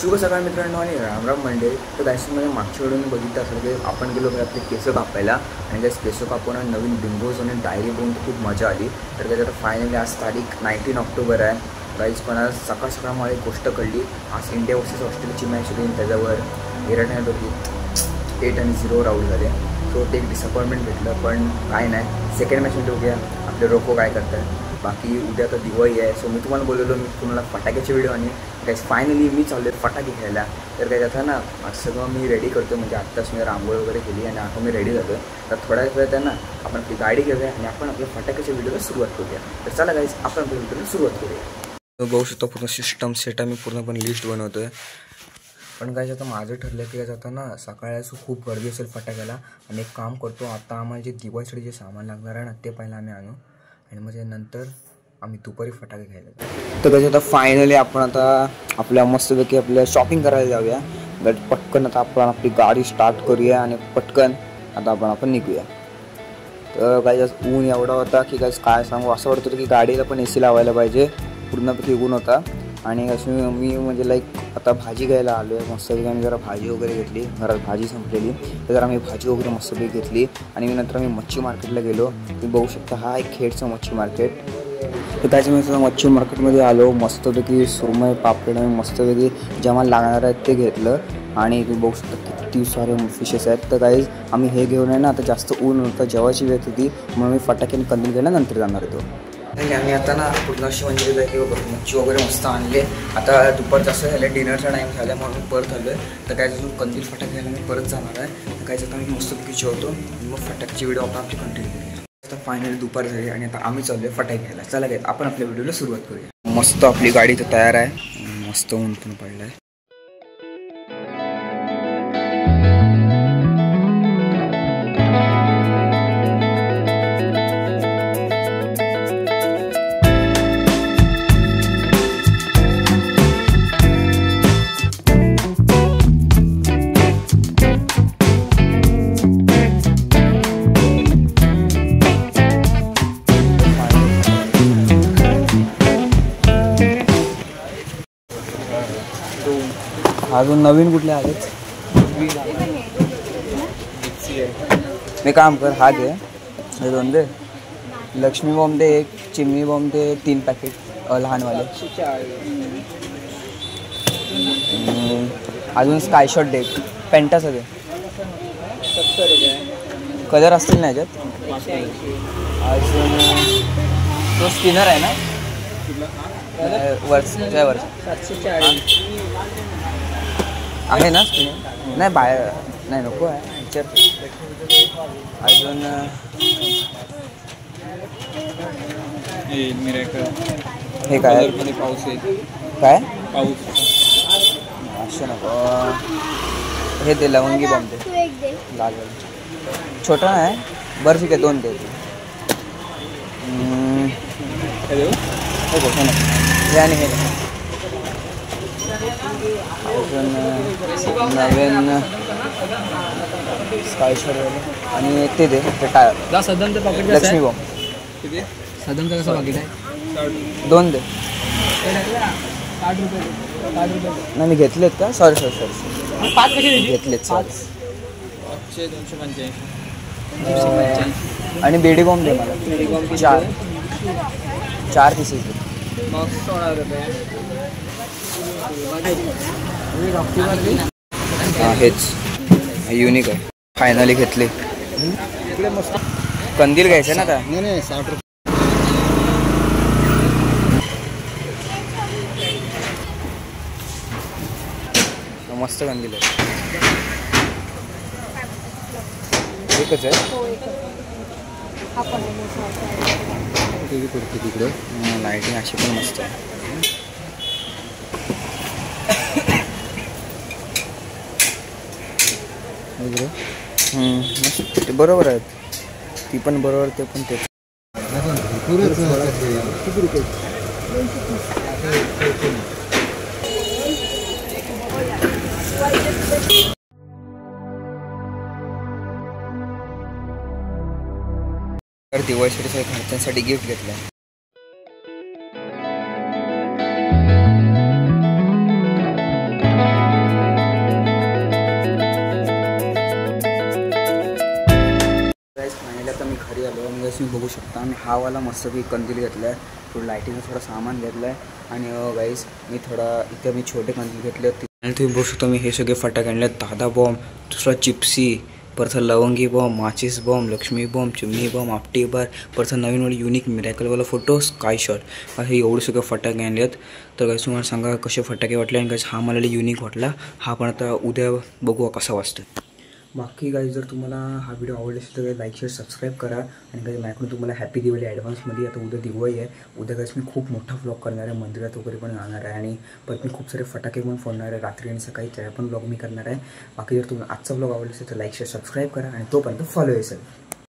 शुभ सकाळ मित्रांनो आणि रामराम मंडे. तर गायसमध्ये मागच्या व्हिडिओने बघितलं असेल की आपण गेलो आपले केस कापायला आणि त्या केस कापून नवीन बिंगोज आणि डायरी बघून खूप मजा आली. तर त्याच्यात फायनली आज तारीख 19 ऑक्टोबर आहे. गाईज पण आज सकाळ सकाळ मला एक गोष्ट कळली. आज इंडिया वर्सेस ऑस्ट्रेलियाची मॅच होती. त्याच्यावर विराट होती 8-0 आउट झाले. सो ते एक डिसअपॉइंटमेंट भेटलं. पण काय नाही, सेकंड मॅचमध्ये बघूया आपले रोको काय करतात. बाकी उद्या तर दिवाळी आहे. सो मी तुम्हाला बोललेलो मी तुम्हाला फटाक्याचे व्हिडिओ आणि गाईज फायनली मी चाललो आहे फटाके घ्यायला. तर काय जातं ना, आज सगळं मी रेडी करतो. म्हणजे आत्ताच मी रांगोळी वगैरे केली आणि आता मी रेडी झालो. तर थोड्या वेळात आहे ना आपण आपली गाडी घेऊया आणि आपण आपल्या फटाक्याच्या व्हिडिओला सुरुवात करूया. तर चला गाईज आपण आपल्या व्हिडिओला सुरुवात करूया. बघू शकतो पूर्ण सिस्टम सेट मी पूर्णपणे लिस्ट बनवतो आहे. पण काय आता माझं ठरलं की काय जातं ना, सकाळी खूप गर्दी असेल फटाक्याला. आणि एक काम करतो, आता आम्हाला जे दिवाळीसाठी जे सामान लागणार आहे ना ते पहिलं आम्ही आणू आणि मग नंतर आम्ही दुपारी फटाके घ्यायला. तर कसं आता फायनली आपण आता आपल्या मस्तपैकी आपल्या शॉपिंग करायला जाऊया. पटकन आता आपण आपली गाडी स्टार्ट करूया आणि पटकन आता आपण निघूया. तर काय ऊन एवढा होता की काय सांगू, असं वाटतं की गाडीला पण AC लावायला पाहिजे. पूर्णपैकी ऊन होता. आणि असं मी म्हणजे लाईक आता भाजी घ्यायला आलो आहे. मस्तपैकी आम्ही जरा भाजी वगैरे घेतली. घरात भाजी संपलेली तर जरा मी भाजी वगैरे मस्तपैकी घेतली. आणि मी नंतर आम्ही मच्छी मार्केटला गेलो. तुम्ही बघू शकता हा एक खेडचं मच्छी मार्केट. तर त्याच्यामुळे मच्छी मार्केटमध्ये आलो. मस्तपैकी सुरमई पापड आणि मस्तपैकी जे आम्हाला लागणार आहेत ते घेतलं. आणि तुम्ही बघू शकता किती सारे फिशेस आहेत. तर काही आम्ही हे घेऊन आहे ना, आता जास्त ऊन होतं, जेवायची वेळ होती म्हणून मी फटाक्याने कंदील घ्यायला नंतर जाणार होतो. आणि आम्ही आता ना पूर्ण अशी म्हणजे की मच्छी वगैरे मस्त आणले. आता दुपारचं असं झालं, डिनरचा टाईम झाला म्हणून परत आलो आहे. तर काय अजून कंदील फटाके घ्यायला मी परत जाणार आहे. तर काय आता मी मस्तपैकी जेवतो आणि मग फटाक्याची व्हिडिओ आपण आपली कंटिन्यू करूया. आता फायनली दुपार झाली आणि आता आम्ही चाललो आहे फटाके घ्यायला. चला काय आपण आपल्या व्हिडिओला सुरुवात करूया. मस्त आपली गाडी तर तयार आहे. मस्त ऊन पण पडलं आहे. अजून नवीन कुठले आहेत मी काम कर, हा घे, हे 2 दे. लक्ष्मी बॉम्ब दे 1, चिमणी बॉम्ब दे 3 पॅकेट लहानवाले. अजून स्काय शॉट दे, पेंटाचं दे. कलर असतील ना याच्यात. अजून तो स्पिनर आहे ना वरच्या आहे ना स्पिनर. नाही बाहेर नाही, नको आहे विचार. अजून हे काय पाऊस आहे, काय पाऊस असं नको. हे दे लवंगी बॉम्ब दे लाल छोटा आहे. बरं ठीक आहे 2 दे. हे आणि हे अजून नवीन स्काय शॉट आणि ते दे टायर. सदनचं पाकिट लक्ष्मी बॉम्ब सदनचं कसं पाकिट आहे 2 दे. 60 रुपये नाही मी घेतलेत का, सॉरी 5 कसे घेतलेत 285. आणि बेडी बॉम्ब दे मला 4 पीसेस दे. बॉक्स 16 रुपये. हेच युनिक आहे. फायनली घेतले. कंदील घ्यायचं ना आता. नाही 60 रुपये. मस्त कंदील आहे. एकच आहे तिकडे. लाईटिंग अशी पण मस्त आहे. ते बरोबर आहेत. ती पण बरोबर, ते पण तेच. तर दिवाळीसाठी घरच्यांसाठी गिफ्ट घेतलं. गाईस तुम्ही बघू शकता मी हा वाला मस्तपैकी कंदील घेतला आहे, थोडं लाईटिंगचं थोडं सामान घेतलं आहे आणि गाईस मी थोडा इथे मी छोटे कंदील घेतले आणि तुम्ही बघू शकता मी हे सगळे फटाके आणले, दादा बॉम्ब, दुसरा चिप्सी, परत लवंगी बॉम्ब, माचीस बॉम्ब, लक्ष्मी बॉम्ब, चिमणी बॉम्ब, आपटी बार, परत नवीन युनिक मिरॅकलवाला फोटो, स्काय शॉट, हे एवढे सगळे फटाके आणलेत. तर गाईस तुम्हाला सांगा कसे फटाके वाटले आणि गाईस हा मला युनिक वाटला, हा पण आता उद्या बघू कसा वाजतो. बाकी गाईस जर तुम्हाला हा व्हिडिओ आवडला असेल तर लाईक शेअर सबस्क्राईब करा आणि गाईस माझ्याकडून तुम्हाला हॅपी दिवाळी ॲडव्हान्समध्ये. आता उद्या दिवाळी आहे, उद्या गाईस मी खूप मोठा व्लॉग करणार आहे, मंदिरात वगैरे पण जाणार आहे आणि परत मी खूप सारे फटाके पण फोडणार आहे रात्री आणि सकाळी, त्या पण व्लॉग मी करणार आहे. बाकी जर तुम्हाला आजचा व्लॉग आवडला असेल तर लाईक शेअर सबस्क्राईब करा आणि तोपर्यंत फॉलो असेल.